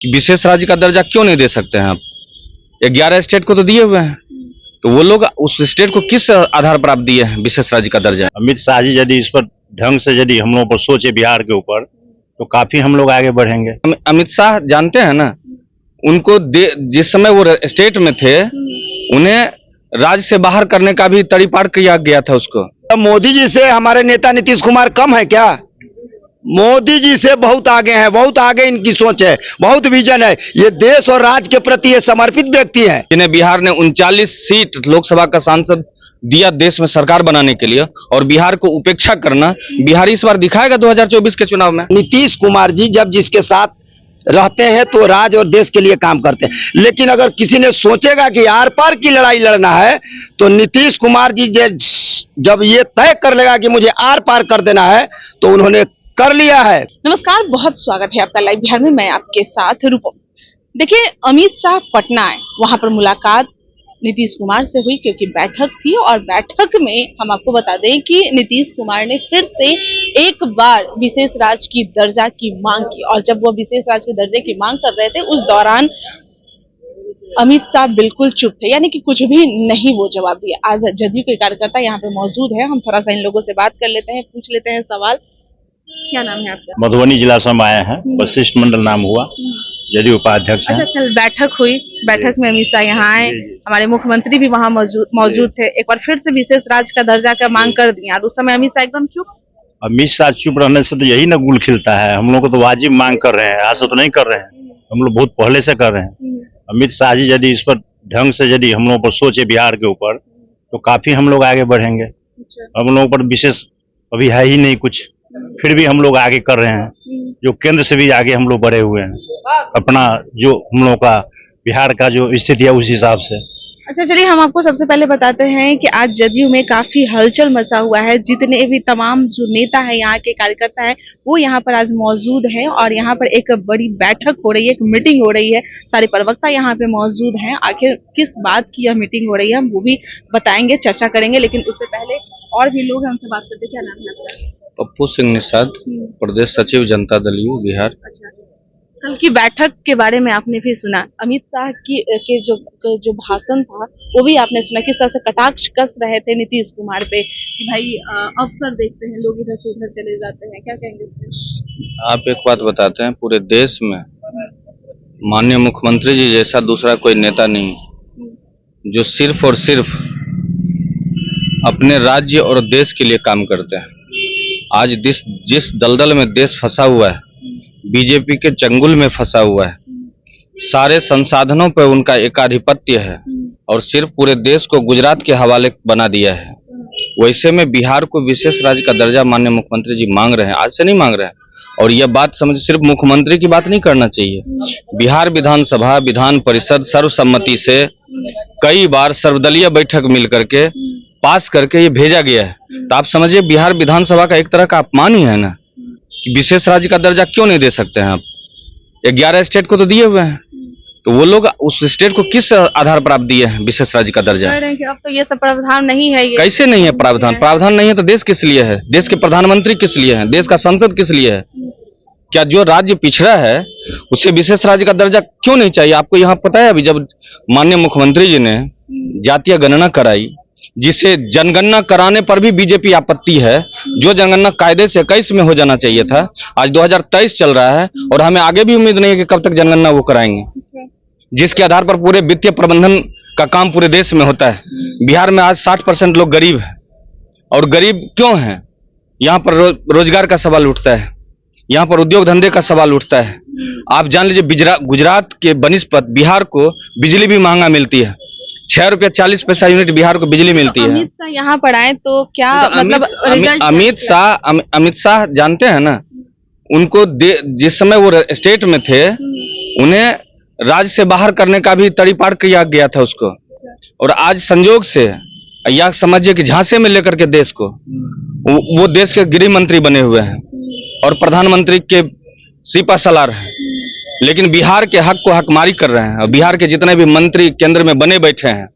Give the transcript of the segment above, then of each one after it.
कि विशेष राज्य का दर्जा क्यों नहीं दे सकते हैं आप? 11 स्टेट को तो दिए हुए हैं, तो वो लोग उस स्टेट को किस आधार पर आप दिए हैं विशेष राज्य का दर्जा? अमित शाह जी यदि इस पर ढंग से यदि हम लोगों पर सोचे बिहार के ऊपर, तो काफी हम लोग आगे बढ़ेंगे। अमित शाह जानते हैं ना, उनको जिस समय वो स्टेट में थे, उन्हें राज्य से बाहर करने का भी तड़ीपार किया गया था उसको। मोदी जी से हमारे नेता नीतीश कुमार कम है क्या? मोदी जी से बहुत आगे हैं, बहुत आगे इनकी सोच है, बहुत विजन है। ये देश और राज्य के प्रति ये समर्पित व्यक्ति हैं। जिन्हें बिहार ने 39 सीट लोकसभा का सांसद दिया देश में सरकार बनाने के लिए, और बिहार को उपेक्षा करना बिहार इस बार दिखाएगा 2024 के चुनाव में। नीतीश कुमार जी जब जिसके साथ रहते हैं तो राज्य और देश के लिए काम करते हैं, लेकिन अगर किसी ने सोचेगा कि आर पार की लड़ाई लड़ना है, तो नीतीश कुमार जी जब ये तय कर लेगा कि मुझे आर पार कर देना है, तो उन्होंने कर लिया है। नमस्कार, बहुत स्वागत है आपका लाइव बिहार में। मैं आपके साथ रूपम। देखिए, अमित शाह पटना आए, वहां पर मुलाकात नीतीश कुमार से हुई क्योंकि बैठक थी, और बैठक में हम आपको बता दें कि नीतीश कुमार ने फिर से एक बार विशेष राज्य की दर्जा की मांग की, और जब वो विशेष राज्य के दर्जे की मांग कर रहे थे, उस दौरान अमित शाह बिल्कुल चुप थे, यानी कि कुछ भी नहीं वो जवाब दिया। आज जदयू के कार्यकर्ता यहाँ पे मौजूद है, हम थोड़ा सा इन लोगों से बात कर लेते हैं, पूछ लेते हैं सवाल। क्या नाम है आपका? मधुबनी जिला से हम आए हैं, वशिष्ठ मंडल नाम हुआ, जदयू उपाध्यक्ष हैं। अच्छा, कल बैठक हुई, बैठक में अमित शाह यहाँ आए, हमारे मुख्यमंत्री भी वहाँ मौजूद थे। एक बार फिर से विशेष राज्य का दर्जा का मांग कर दिया, और उस समय अमित शाह एकदम चुप। अमित शाह चुप रहने से तो यही ना गुल खिलता है। हम लोग को तो वाजिब मांग कर रहे हैं, आज से तो नहीं कर रहे हैं, हम लोग बहुत पहले से कर रहे हैं। अमित शाह जी यदि इस पर ढंग से यदि हम लोगों पर सोचे बिहार के ऊपर, तो काफी हम लोग आगे बढ़ेंगे। हम लोगों पर विशेष अभी है ही नहीं कुछ, फिर भी हम लोग आगे कर रहे हैं। जो केंद्र से भी आगे हम लोग बढ़े हुए हैं, अपना जो हम लोग का बिहार का जो स्थिति है उस हिसाब से। अच्छा, चलिए हम आपको सबसे पहले बताते हैं कि आज जदयू में काफी हलचल मचा हुआ है। जितने भी तमाम जो नेता है, यहाँ के कार्यकर्ता है, वो यहाँ पर आज मौजूद है, और यहाँ पर एक बड़ी बैठक हो रही है, एक मीटिंग हो रही है। सारे प्रवक्ता यहाँ पे मौजूद हैं। आखिर किस बात की यह मीटिंग हो रही है, हम वो भी बताएंगे, चर्चा करेंगे, लेकिन उससे पहले और भी लोग हमसे बात करते। क्या नाम है आपका? पप्पू सिंह निषाद, प्रदेश सचिव जनता दल यू बिहार। अच्छा, कल की बैठक के बारे में आपने भी सुना, अमित शाह के जो भाषण था वो भी आपने सुना, किस तरह से कटाक्ष कस रहे थे नीतीश कुमार पे कि भाई अफसर देखते हैं लोग इधर से उधर चले जाते हैं। क्या कहेंगे इसमें? आप एक बात बताते हैं, पूरे देश में माननीय मुख्यमंत्री जी जैसा दूसरा कोई नेता नहीं, जो सिर्फ और सिर्फ अपने राज्य और देश के लिए काम करते हैं। आज जिस दलदल में देश फंसा हुआ है, बीजेपी के चंगुल में फंसा हुआ है, सारे संसाधनों पर उनका एकाधिपत्य है, और सिर्फ पूरे देश को गुजरात के हवाले बना दिया है। वैसे में बिहार को विशेष राज्य का दर्जा माननीय मुख्यमंत्री जी मांग रहे हैं, आज से नहीं मांग रहे हैं। और यह बात समझ, सिर्फ मुख्यमंत्री की बात नहीं करना चाहिए। बिहार विधानसभा विधान परिषद सर्वसम्मति से कई बार सर्वदलीय बैठक मिल करके पास करके ये भेजा गया है। तो आप समझिए, बिहार विधानसभा का एक तरह का अपमान ही है ना, कि विशेष राज्य का दर्जा क्यों नहीं दे सकते हैं आप? 11 स्टेट को तो दिए हुए हैं, तो वो लोग उस स्टेट को किस आधार पर आप दिए हैं विशेष राज्य का दर्जा? कह रहे हैं कि अब तो ये सब प्रावधान नहीं है। कैसे नहीं है प्रावधान? प्रावधान नहीं है तो देश किस लिए है? देश के प्रधानमंत्री किस लिए है? देश का संसद किस लिए है? क्या जो राज्य पिछड़ा है उसे विशेष राज्य का दर्जा क्यों नहीं चाहिए? आपको यहाँ पता है, अभी जब माननीय मुख्यमंत्री जी ने जातीय गणना कराई, जिसे जनगणना कराने पर भी बीजेपी आपत्ति है, जो जनगणना कायदे से 21 में हो जाना चाहिए था, आज 2023 चल रहा है, और हमें आगे भी उम्मीद नहीं है कि कब तक जनगणना वो कराएंगे, जिसके आधार पर पूरे वित्तीय प्रबंधन का काम पूरे देश में होता है। बिहार में आज 60% लोग गरीब हैं, और गरीब क्यों हैं? यहाँ पर रोजगार का सवाल उठता है, यहाँ पर उद्योग धंधे का सवाल उठता है। आप जान लीजिए, गुजरात के बनिस्पत बिहार को बिजली भी महंगा मिलती है। 6 रुपया 40 पैसा यूनिट बिहार को बिजली मिलती है। अमित शाह यहाँ पर आए तो क्या मतलब अमित शाह जानते हैं ना, उनको जिस समय वो स्टेट में थे, उन्हें राज्य से बाहर करने का भी तड़ीपार किया गया था उसको, और आज संजोग से या समझिए कि झांसे में लेकर के देश को वो देश के गृह मंत्री बने हुए हैं, और प्रधानमंत्री के सिपा सलार हैं, लेकिन बिहार के हक को हकमारी कर रहे हैं। और बिहार के जितने भी मंत्री केंद्र में बने बैठे हैं,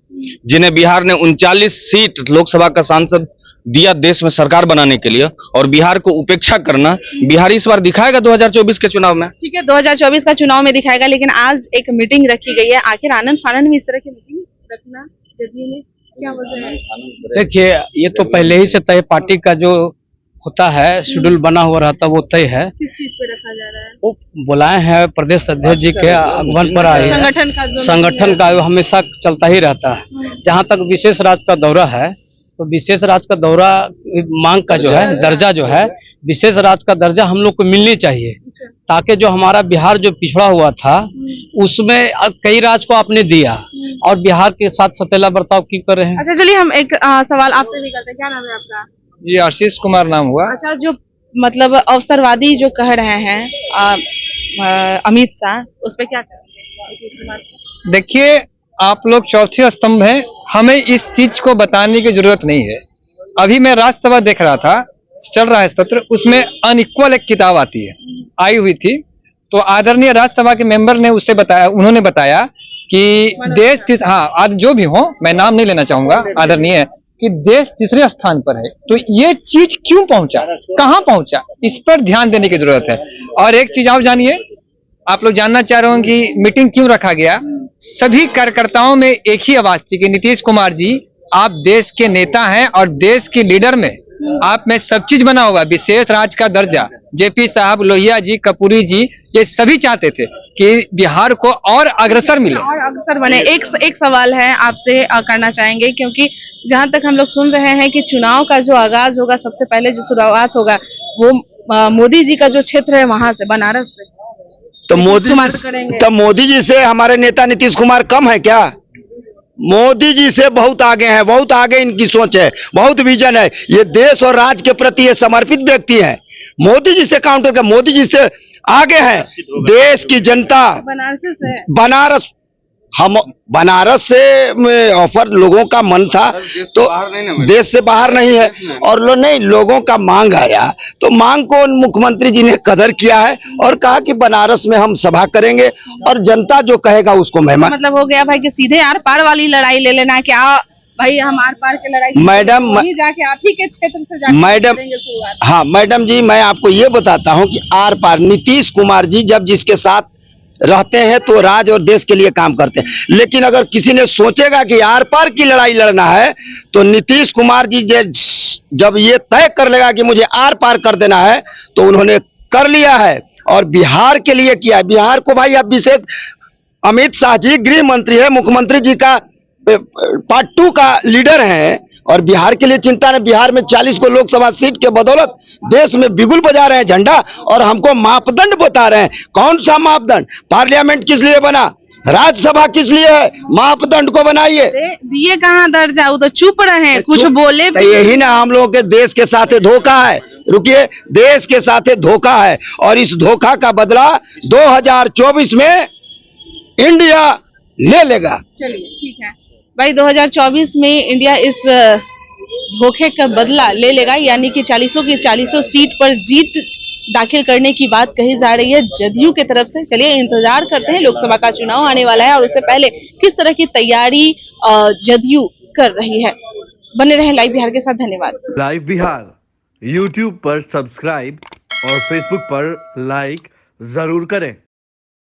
जिन्हें बिहार ने 39 सीट लोकसभा का सांसद दिया देश में सरकार बनाने के लिए और बिहार को उपेक्षा करना बिहार इस बार दिखाएगा 2024 के चुनाव में। ठीक है, 2024 का चुनाव में दिखाएगा, लेकिन आज एक मीटिंग रखी गई है। आखिर आनंद फानंद में इस तरह की मीटिंग रखना जदयू में क्या वजह है? देखिए, ये तो पहले ही से तय, पार्टी का जो होता है शेड्यूल बना हुआ रहता है वो तय है। किस चीज पे रखा जा रहा है? वो बुलाए हैं प्रदेश अध्यक्ष जी के आगमन पर आए हैं। संगठन का हमेशा चलता ही रहता है। जहाँ तक विशेष राज्य का दौरा है, तो विशेष राज्य का दौरा मांग का जो है दर्जा जो है, विशेष राज्य का दर्जा हम लोग को मिलनी चाहिए, ताकि जो हमारा बिहार जो पिछड़ा हुआ था उसमें कई राज्य को आपने दिया और बिहार के साथ सतेला बर्ताव क्यों कर रहे हैं। अच्छा, चलिए हम एक सवाल आपसे भी करते हैं। क्या नाम है आपका? जी, आशीष कुमार नाम हुआ। अच्छा, जो मतलब अवसरवादी जो कह रहे हैं अमित शाह, उस पर क्या कहें? देखिए, आप लोग चौथे स्तंभ हैं, हमें इस चीज को बताने की जरूरत नहीं है। अभी मैं राज्यसभा देख रहा था, चल रहा है सत्र, उसमें अनइक्वल एक किताब आती है, आई हुई थी, तो आदरणीय राज्यसभा के मेंबर ने उससे बताया, उन्होंने बताया कि देश, हाँ आज जो भी हो, मैं नाम नहीं लेना चाहूंगा, आदरणीय, कि देश तीसरे स्थान पर है। तो ये चीज क्यों पहुंचा, कहाँ पहुंचा, इस पर ध्यान देने की जरूरत है। और एक चीज आप जानिए, आप लोग जानना चाह रहे हो कि मीटिंग क्यों रखा गया। सभी कार्यकर्ताओं में एक ही आवाज थी कि नीतीश कुमार जी, आप देश के नेता हैं और देश के लीडर में आप में सब चीज बना होगा, विशेष राज्य का दर्जा। जेपी साहब, लोहिया जी, कपूरी जी, ये सभी चाहते थे कि बिहार को और अग्रसर मिले, और अग्रसर बने। एक सवाल है आपसे करना चाहेंगे, क्योंकि जहां तक हम लोग सुन रहे हैं कि चुनाव का जो आगाज होगा, सबसे पहले जो शुरुआत होगा वो मोदी जी का जो क्षेत्र है वहां से, बनारस से। तो मोदी जी से हमारे नेता नीतीश कुमार कम है क्या? मोदी जी से बहुत आगे हैं, बहुत आगे इनकी सोच है, बहुत विजन है। ये देश और राज्य के प्रति ये समर्पित व्यक्ति हैं। मोदी जी से काउंटर कर, मोदी जी से आगे हैं। देश की जनता बनारस, हम बनारस से ऑफर लोगों का मन था, तो देश से बाहर नहीं है, और नहीं, लोगों का मांग आया, तो मांग को मुख्यमंत्री जी ने कदर किया है और कहा कि बनारस में हम सभा करेंगे और जनता जो कहेगा उसको मेहमान। मतलब हो गया भाई कि सीधे आर पार वाली लड़ाई ले लेना, क्या भाई हम आर पार की लड़ाई मैडम जाके आप ही के क्षेत्र से जाके मैडम, हाँ मैडम जी, मैं आपको ये बताता हूँ कि आर पार नीतीश कुमार जी जब जिसके साथ रहते हैं तो राज्य और देश के लिए काम करते हैं। लेकिन अगर किसी ने सोचेगा कि आर पार की लड़ाई लड़ना है, तो नीतीश कुमार जी जब ये तय कर लेगा कि मुझे आर पार कर देना है, तो उन्होंने कर लिया है और बिहार के लिए किया है। बिहार को भाई अब विशेष अमित शाह जी गृह मंत्री है, मुख्यमंत्री जी का पार्ट 2 का लीडर है और बिहार के लिए चिंता नहीं। बिहार में 40 को लोकसभा सीट के बदौलत देश में बिगुल बजा रहे हैं झंडा, और हमको मापदंड बता रहे हैं। कौन सा मापदंड? पार्लियामेंट किस लिए बना, राज्यसभा किस लिए है, मापदंड को बनाइए। दिए कहाँ दर्जा, वो तो चुप रहे, कुछ बोले तो यही ना हम लोगों के देश के साथ धोखा है। रुकिए, देश के साथ धोखा है और इस धोखा का बदला 2024 में इंडिया ले लेगा। चलिए ठीक है भाई, 2024 में इंडिया इस धोखे का बदला ले लेगा, यानी कि 40 की 40 सीट पर जीत दाखिल करने की बात कही जा रही है जदयू की तरफ से। चलिए इंतजार करते हैं, लोकसभा का चुनाव आने वाला है और उससे पहले किस तरह की तैयारी जदयू कर रही है। बने रहे लाइव बिहार के साथ, धन्यवाद। लाइव बिहार YouTube पर सब्सक्राइब और Facebook पर लाइक जरूर करें।